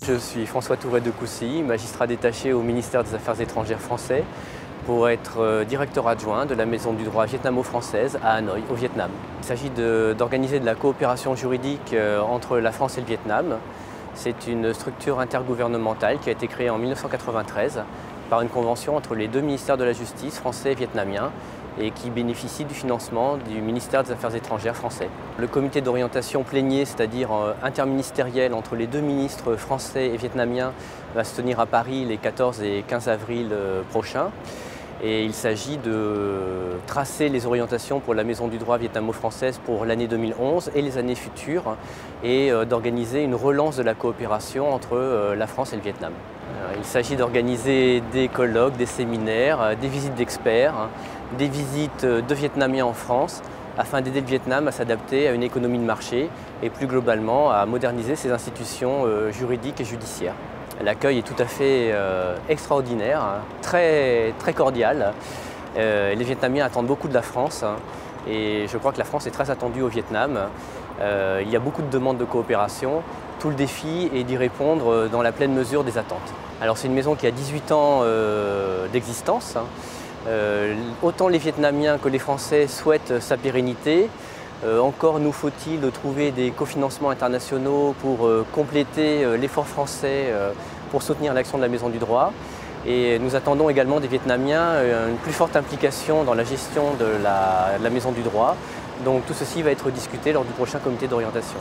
Je suis François Touret de Coucy, magistrat détaché au ministère des Affaires étrangères français pour être directeur adjoint de la Maison du droit vietnamo-française à Hanoï, au Vietnam. Il s'agit d'organiser de la coopération juridique entre la France et le Vietnam. C'est une structure intergouvernementale qui a été créée en 1993 par une convention entre les deux ministères de la Justice, français et vietnamien, et qui bénéficie du financement du ministère des Affaires étrangères français. Le comité d'orientation plénier, c'est-à-dire interministériel entre les deux ministres français et vietnamiens, va se tenir à Paris les 14 et 15 avril prochains. Et il s'agit de tracer les orientations pour la Maison du droit vietnamo-française pour l'année 2011 et les années futures et d'organiser une relance de la coopération entre la France et le Vietnam. Il s'agit d'organiser des colloques, des séminaires, des visites d'experts, des visites de Vietnamiens en France afin d'aider le Vietnam à s'adapter à une économie de marché et plus globalement à moderniser ses institutions juridiques et judiciaires. L'accueil est tout à fait extraordinaire, très cordial. Les Vietnamiens attendent beaucoup de la France et je crois que la France est très attendue au Vietnam. Il y a beaucoup de demandes de coopération. Tout le défi est d'y répondre dans la pleine mesure des attentes. Alors c'est une maison qui a 18 ans d'existence. Autant les Vietnamiens que les Français souhaitent sa pérennité. Encore nous faut-il trouver des cofinancements internationaux pour compléter l'effort français pour soutenir l'action de la Maison du droit. Et nous attendons également des Vietnamiens une plus forte implication dans la gestion de la Maison du droit. Donc tout ceci va être discuté lors du prochain comité d'orientation.